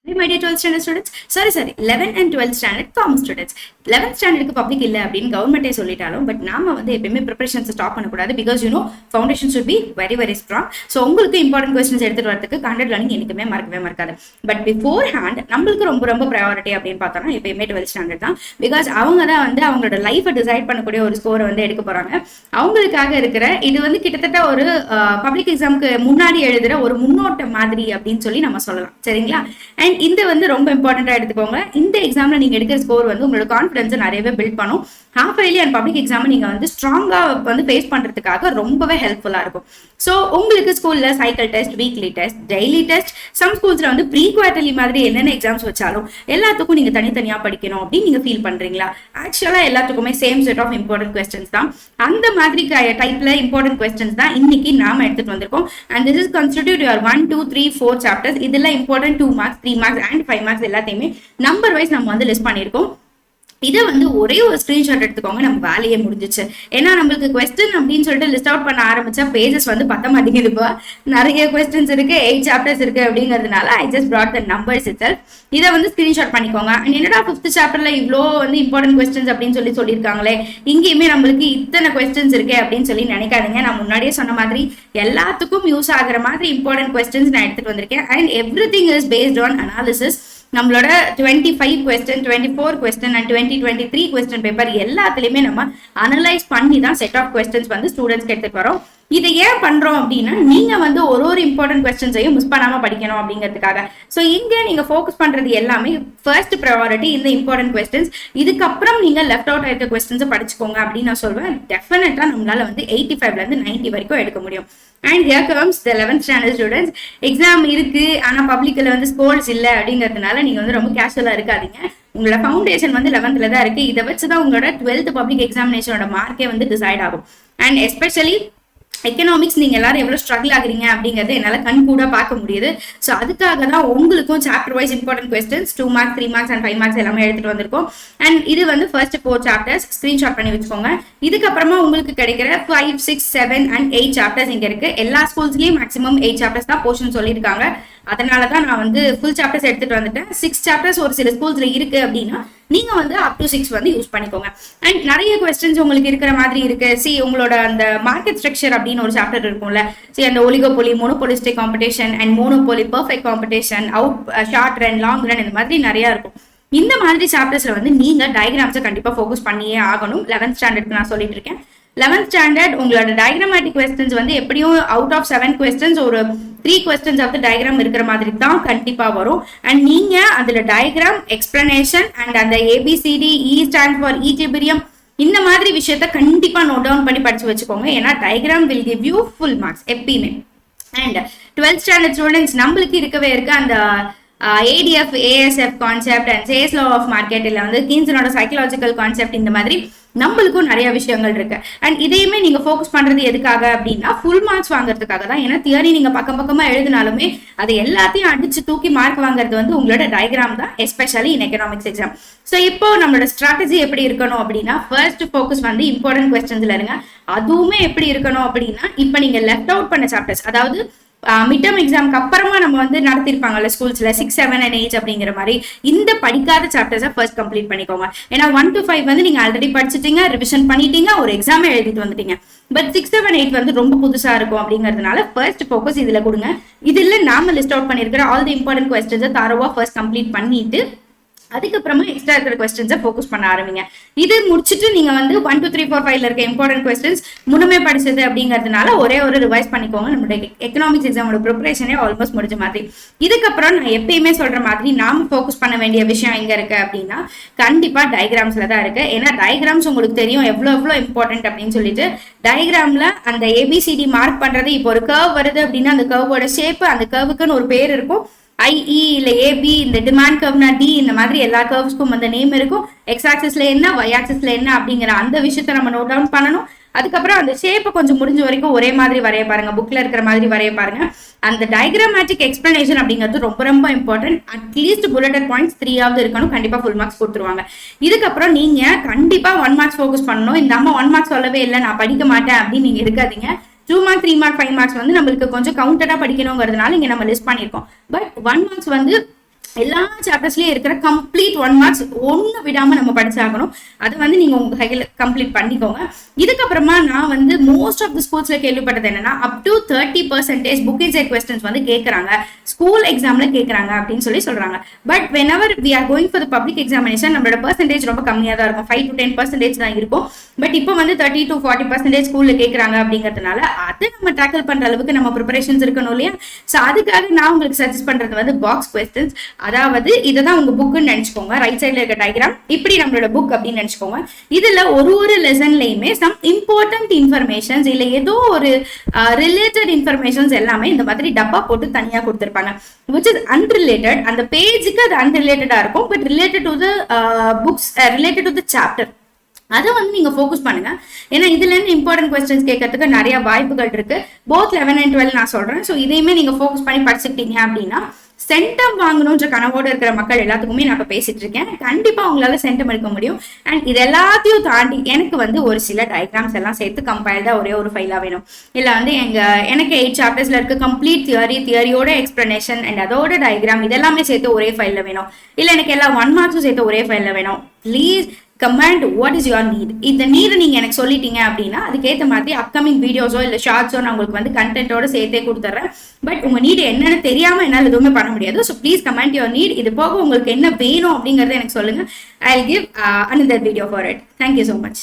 My dear 12th standard students, sorry 11th and 12th standard common students. 11th standard public இல்ல அப்படின்னு கவர்மெண்டே சொல்லிட்டாலும் but நாம வந்து எப்பயுமே preparations stop பண்ணக்கூடாது because foundation should be very very strong. So உங்களுக்கு important questions எடுத்துட்டு வரதுக்கு contact learning எனக்குமே மறக்கவே மறக்காது. பட் பிஃபோர் ஹேண்ட் நம்மளுக்கு ரொம்ப ரொம்ப ப்ரையாரிட்டி அப்படின்னு பார்த்தோம்னா எப்பயுமே 12th ஸ்டாண்டர்ட் தான். பிகாஸ் அவங்க தான் வந்து அவங்களோட லைஃபை டிசைட் பண்ணக்கூடிய ஒரு ஸ்கோரை வந்து எடுக்க போறாங்க. அவங்களுக்காக இருக்கிற இது வந்து கிட்டத்தட்ட ஒரு பப்ளிக் எக்ஸாமுக்கு முன்னாடி எழுதுற ஒரு முன்னோட்டம் மாதிரி அப்படின்னு சொல்லி நம்ம சொல்லலாம். சரிங்களா? அண்ட் இந்த வந்து ரொம்ப இம்பார்ட்டண்டா எடுத்துக்கோங்க. இந்த எக்ஸாம்ல நீங்க எடுக்கிற ஸ்கோர் வந்து உங்களோட கான்ஃபிடன்ஸை நிறையவே பில்ட் பண்ணும். Half yearly and public exam நீங்க வந்து ஸ்ட்ராங்கா வந்து ஃபேஸ் பண்றதுக்காக ரொம்பவே ஹெல்ப்ஃபுல்லா இருக்கும். ஸோ உங்களுக்கு ஸ்கூல்ல cycle test, weekly test, daily test, some ஸ்கூல்ஸ்ல வந்து ப்ரீ குவார்டர்லி மாதிரி என்னென்ன எக்ஸாம்ஸ் வச்சாலும் எல்லாத்துக்கும் நீங்க தனித்தனியா படிக்கணும் அப்படின்னு நீங்க ஃபீல் பண்றீங்களா? ஆக்சுவலா எல்லாத்துக்குமே same set of important questions தான். அந்த மாதிரி டைப்ல இம்பார்ட்டன்ட் கொஸ்டின்ஸ் தான் இன்னைக்கு நாம எடுத்துட்டு வந்திருக்கோம். And this is constitute your 1, 2, 3, 4 chapters. இதுல important 2 marks, 3 marks and 5 marks எல்லாத்தையுமே நம்பர் வைஸ் நம்ம வந்து லிஸ்ட் பண்ணியிருக்கோம். இதை வந்து ஒரே ஒரு ஸ்கிரீன்ஷாட் எடுத்துக்கோங்க, நம்ம வேலையே முடிஞ்சிச்சு. ஏன்னா நம்மளுக்கு கொஸ்டின் அப்படின்னு சொல்லிட்டு லிஸ்ட் அவுட் பண்ண ஆரம்பிச்சா பேஜஸ் வந்து பத்த மாட்டேங்குது. இப்போ நிறைய கொஸ்டின்ஸ் இருக்கு, 8 சாப்டர்ஸ் இருக்கு அப்படிங்கிறதுனால I just brought the numbers itself. இதை வந்து ஸ்கிரீன்ஷாட் பண்ணிக்கோங்க. என்னடா 5th சாப்டர்ல இவ்வளோ வந்து இம்பார்ட்டன்ட் கொஸ்டின்ஸ் அப்படின்னு சொல்லியிருக்காங்களே, இங்கேயுமே நம்மளுக்கு இத்தனை கொஸ்டின்ஸ் இருக்கு அப்படின்னு சொல்லி நினைக்காதீங்க. நான் முன்னாடியே சொன்ன மாதிரி எல்லாத்துக்கும் யூஸ் ஆகிற மாதிரி இம்பார்ட்டன்ட் கொஸ்டின்ஸ் நான் எடுத்துட்டு வந்திருக்கேன். And every thing is based on analysis. நம்மளோட 25 question, 24 question and 2023 question paper எல்லாத்துலயுமே நம்ம அனலைஸ் பண்ணி தான் செட் ஆஃப் கொஸ்டின்ஸ் வந்து ஸ்டூடெண்ட்ஸ்க்கு எடுத்துட்டு வரோம். இதை ஏன் பண்றோம் அப்படின்னா நீங்க வந்து ஒரு இம்பார்ட்டன்ட் கொஸ்டின்ஸையும் மிஸ் பண்ணாம படிக்கணும் அப்படிங்கிறதுக்காக. ஸோ இங்க நீங்க ஃபோக்கஸ் பண்றது எல்லாமே ஃபர்ஸ்ட் ப்ரையாரிட்டி இந்த இம்பார்ட்டன்ட் கொஸ்டின்ஸ். இதுக்கப்புறம் நீங்க லெஃப்ட் அவுட் ஆயிருக்க கொஸ்டின்ஸை படிச்சுக்கோங்க அப்படின்னு நான் சொல்வேன். டெஃபினட்டா நம்மளால வந்து 85ல இருந்து 90 வரைக்கும் எடுக்க முடியும். And here comes the 11th standard students. Exam இருக்கு ஆனா பப்ளிக்ல வந்து ஸ்கோர்ஸ் இல்லை அப்படிங்கிறதுனால நீங்க வந்து ரொம்ப கேஷுவலா இருக்காதீங்க. உங்களோட ஃபவுண்டேஷன் வந்து 11th தான் இருக்கு. இதை வச்சுதான் உங்களோட 12th பப்ளிக் எக்ஸாமினேஷனோட மார்க்கே வந்து டிசைட் ஆகும். அண்ட் எஸ்பெஷலி எக்கனாமிக்ஸ் நீங்க எல்லாரும் எவ்வளவு ஸ்ட்ரகிள் ஆகுறீங்க அப்படிங்கறது என்னால கண் கூட பார்க்க முடியுது. ஸோ அதுக்காக தான் உங்களுக்கும் chapter wise important questions 2 marks, 3 marks and 5 marks எல்லாமே எடுத்துட்டு வந்திருக்கோம். அண்ட் இது வந்து ஃபர்ஸ்ட் 4 சாப்டர்ஸ் ஸ்கிரீன்ஷாட் பண்ணி வச்சுக்கோங்க. இதுக்கப்புறமா உங்களுக்கு கிடைக்கிற 5, 6, 7 அண்ட் 8 சாப்டர்ஸ் இங்க இருக்கு. எல்லா ஸ்கூல்ஸ்லயும் மேக்ஸிமம் 8 சாப்டர்ஸ் தான் போர்ஷன் சொல்லியிருக்காங்க. அதனாலதான் நான் வந்து ஃபுல் சாப்டர்ஸ் எடுத்துட்டு வந்துட்டேன். 6 சாப்டர்ஸ் ஒரு சில ஸ்கூல்ஸ்ல இருக்கு அப்படின்னா நீங்க வந்து up to 6 வந்து யூஸ் பண்ணிக்கோங்க. அண்ட் நிறைய கொஸ்டின்ஸ் உங்களுக்கு இருக்கிற மாதிரி இருக்கு. உங்களோட அந்த மார்க்கெட் ஸ்ட்ரக்சர் அப்படின்னு ஒரு சாப்டர் இருக்கும்ல, அந்த oligopoly, monopolistic competition and monopoly, perfect competition, short run, long run, இந்த மாதிரி நிறைய இருக்கும். இந்த மாதிரி சாப்டர்ஸ்ல வந்து நீங்க டயக்ராம்ஸை கண்டிப்பா ஃபோக்கஸ் பண்ணியே ஆகணும். 11th ஸ்டாண்டர்ட்க்கு நான் சொல்லிட்டு இருக்கேன். 11th ஸ்டாண்டர்ட் உங்களோட டயக்ராமேட்டிக் கொஸ்டின்ஸ் வந்து எப்படியும் அவுட் ஆஃப் 7 கொஸ்டின்ஸ் ஒரு 3 கொஸ்டின்ஸ் ஆஃப் டயக்ராம் இருக்கிற மாதிரி தான் கண்டிப்பா வரும். அண்ட் நீங்க அதுல டயக்ராம், எக்ஸ்பிளனேஷன் அண்ட் அந்த ABCD, E stand for equilibrium, இந்த மாதிரி விஷயத்த கண்டிப்பா நோட் டவுன் பண்ணி படிச்சு வச்சுக்கோங்க. ஏன்னா diagram will give you full marks எப்பயுமே. அண்ட் 12th ஸ்டாண்டர்ட் ஸ்டூடெண்ட்ஸ் நம்மளுக்கு இருக்கவே இருக்க அந்த ADF, ASF concept and sales law of market, இல்லை வந்து கீன்ஸனோட சைக்கலாஜிக்கல் கான்செப்ட், இந்த மாதிரி நம்மளுக்கும் நிறைய விஷயங்கள் இருக்கு. அண்ட் இதையுமே நீங்க ஃபோக்கஸ் பண்றது எதுக்காக அப்படின்னா ஃபுல் மார்க்ஸ் வாங்குறதுக்காக தான். ஏன்னா தியரி நீங்க பக்கமா எழுதினாலுமே அது எல்லாத்தையும் அடிச்சு தூக்கி மார்க் வாங்குறது வந்து உங்களோட டயக்ராம் தான், especially in economics exam. So இப்போ நம்மளோட ஸ்ட்ராட்டஜி எப்படி இருக்கணும் அப்படின்னா ஃபர்ஸ்ட் ஃபோக்கஸ் வந்து இம்பார்ட்டன்ட் கொஸ்டின்ஸ்ல இருங்க. அதுவுமே எப்படி இருக்கணும் அப்படின்னா இப்போ நீங்க லெஃப்ட் அவுட் பண்ண சாப்டர்ஸ், அதாவது மிட் டேர்ம் எக்ஸாமுக்கு அப்புறமா நம்ம வந்து நடத்திருப்பாங்கல்ல ஸ்கூல்ஸ்ல 6, 7 and 8 அப்படிங்கிற மாதிரி இந்த படிக்காத சாப்டர்ஸை ஃபர்ஸ்ட் கம்ப்ளீட் பண்ணிக்கோங்க. ஏன்னா 1 to 5 வந்து நீங்க ஆல்ரெடி படிச்சுட்டீங்க, ரிவிஷன் பண்ணிட்டீங்க, ஒரு எக்ஸாமே எழுதிட்டு வந்துட்டீங்க. பட் 6, 7, 8 வந்து ரொம்ப புதுசா இருக்கும் அப்படிங்கிறதுனால ஃபர்ஸ்ட் ஃபோக்கஸ் இதுல கொடுங்க. இதுல நாம லிஸ்ட் அவுட் பண்ணிருக்கிற ஆல் தி இம்பார்ட்டன்ட் கொஸ்டின்ஸை தரவா ஃபர்ஸ்ட் கம்ப்ளீட் பண்ணிட்டு அதுக்கப்புறமா எக்ஸ்ட்ரா இருக்கிற கொஸ்டின்ஸை ஃபோக்கஸ் பண்ண ஆரம்பிங்க. இது முடிச்சுட்டு நீங்க வந்து 1, 2, 3, 4, 5ல இருக்க இம்பார்ட்டன்ட் கொஸ்டின்ஸ் முன்னமே படிச்சது அப்படிங்கிறதுனால ஒரே ஒரு ரிவைஸ் பண்ணிக்கோங்க. நம்மளுடைய எக்கனாமிக்ஸ் எக்ஸாமோட ப்ரிப்பரேஷனே ஆல்மோஸ்ட் முடிஞ்ச மாதிரி. இதுக்கப்புறம் நான் எப்பயுமே சொல்ற மாதிரி நாம ஃபோக்கஸ் பண்ண வேண்டிய விஷயம் எங்க இருக்கு அப்படின்னா கண்டிப்பா டயக்ராம்ஸ்ல தான் இருக்கு. ஏன்னா டயக்ராம்ஸ் உங்களுக்கு தெரியும் எவ்வளவு இம்பார்ட்டன்ட் அப்படின்னு சொல்லிட்டு. டயக்ராம்ல அந்த ABCD மார்க் பண்றது, இப்போ ஒரு கர்வ் வருது அப்படின்னா அந்த கர்வோட ஷேப், அந்த கர்வுக்குன்னு ஒரு பேர் இருக்கும். IE இல்ல AB, இந்த டிமாண்ட் கர்வ்னா D, இந்த மாதிரி எல்லா கர்வ்ஸ்க்கும் அந்த நேம் இருக்கும். எக்ஸ் ஆக்சிஸ்ல என்ன, Y ஆக்சிஸ்ல என்ன அப்படிங்கிற அந்த விஷயத்த நம்ம நோட் டவுன் பண்ணணும். அதுக்கப்புறம் அந்த ஷேப்பை கொஞ்சம் முடிஞ்ச வரைக்கும் ஒரே மாதிரி வரைய பாருங்க, புக்ல இருக்கிற மாதிரி வரைய பாருங்க. அந்த டயக்ராமேட்டிக் எக்ஸ்பிளனேஷன் அப்படிங்கிறது ரொம்ப இம்பார்ட்டன்ட். அட்லீஸ்ட் புல்லட்டட் பாயிண்ட்ஸ் 3 இருக்கணும். கண்டிப்பா ஃபுல் மார்க்ஸ் கொடுத்துருவாங்க. இதுக்கப்புறம் நீங்க கண்டிப்பா 1 மார்க்ஸ் ஃபோக்கஸ் பண்ணணும். இந்த அம்மா 1 மார்க்ஸ் சொல்லவே இல்லை, நான் படிக்க மாட்டேன் அப்படின்னு நீங்க இருக்காதீங்க. 2 மார்க், 3 மார்க், 5 மார்க்ஸ் வந்து நம்மளுக்கு கொஞ்சம் கவுண்டடா படிக்கணுங்கிறதுனால இங்க நம்ம லிஸ்ட் பண்ணிருக்கோம். பட் 1 மார்க்ஸ் வந்து எல்லா சாப்டர்ஸ்லயும் இருக்கிற கம்ப்ளீட் 1 மார்க்ஸ் ஒண்ணு விடாம நம்ம படிச்சாகணும். அதை வந்து நீங்க உங்க கையில கம்ப்ளீட் பண்ணிக்கோங்க. இதுக்கப்புறமா நான் வந்து மோஸ்ட் ஆஃப் தி ஸ்கூல்ஸ்ல கேள்விப்பட்டது என்னன்னா up to 30% book inside questions வந்து கேட்கறாங்க, ஸ்கூல் எக்ஸாம்ல கேட்கறாங்க அப்படின்னு சொல்றாங்க. But whenever we are going for the public examination நம்மளோட பெர்சன்டேஜ் ரொம்ப கம்மியா தான் இருக்கும், 5 to 10% தான் இருக்கும். பட் இப்போ வந்து 30 to 40% ஸ்கூல்ல கேட்கறாங்க அப்படிங்கறதுனால அதை நம்ம டேக்கிள் பண்ற அளவுக்கு நம்ம ப்ரிப்பரேஷன்ஸ் இருக்கணும் இல்லையா? சோ அதுக்காக நான் உங்களுக்கு சஜஸ்ட் பண்றது வந்து பாக்ஸ் கொஸ்டின்ஸ். அதாவது இதுதான் உங்க புக்குன்னு நினைச்சுக்கோங்க. ரைட் சைட்ல இருக்க டயக்ராம் இப்படி நம்மளோட புக் அப்படின்னு நினைச்சுக்கோங்க. இதுல ஒரு லெசன்லயுமே சம் இம்பார்ட்டன்ட் இன்ஃபர்மேஷன்ஸ் இல்ல ஏதோ ஒரு ரிலேட்டட் இன்ஃபர்மேஷன்ஸ் எல்லாமே இந்த மாதிரி டப்பா போட்டு தனியா கொடுத்திருப்பாங்க, which is unrelated. அந்த பேஜுக்கு அது அன்ரிலேட்டடா இருக்கும், but related to the books, related to the chapter. அதை வந்து நீங்க ஃபோக்கஸ் பண்ணுங்க. ஏன்னா இதுல இருந்து இம்பார்ட்டன்ட் கொஸ்டின்ஸ் கேட்கறதுக்கு நிறைய வாய்ப்புகள் இருக்கு. போத் 11 and 12 நான் சொல்றேன். ஸோ இதையுமே நீங்க ஃபோக்கஸ் பண்ணி படிச்சுக்கிட்டீங்க அப்படின்னா சென்டம் வாங்கணும்ன்ற கனவோடு இருக்கிற மக்கள் எல்லாத்துக்குமே நான் இப்போ பேசிட்டு இருக்கேன். கண்டிப்பா உங்களால சென்டம் எடுக்க முடியும். அண்ட் இது எல்லாத்தையும் தாண்டி எனக்கு வந்து ஒரு சில டயக்ராம்ஸ் எல்லாம் சேர்த்து கம்பைல்டா ஒரே ஒரு ஃபைலா வேணும். இல்ல வந்து எனக்கு 8 சாப்டர்ஸ்ல இருக்க கம்ப்ளீட் தியரியோட எக்ஸ்பிளனேஷன் அண்ட் அதோட டயக்ராம் இதெல்லாமே சேர்த்து ஒரே ஃபைல்ல வேணும். இல்ல எனக்கு எல்லா 1 மார்க்ஸும் சேர்த்து ஒரே ஃபைல்ல வேணும். Please comment what is your need. இந்த நீடை நீங்க எனக்கு சொல்லிட்டீங்க அப்படின்னா அதுக்கேற்ற மாதிரி அப்கமிங் வீடியோஸோ இல்லை ஷார்ட்ஸோ நான் உங்களுக்கு வந்து கண்டென்ட்டோட சேர்த்தே கொடுத்துட்றேன். பட் உங்க நீட் என்னன்னு தெரியாம என்னால் எதுவுமே பண்ண முடியாது. So please comment your need. இது போக உங்களுக்கு என்ன வேணும் அப்படிங்கறத எனக்கு சொல்லுங்க. I will give another video for it. Thank you so much.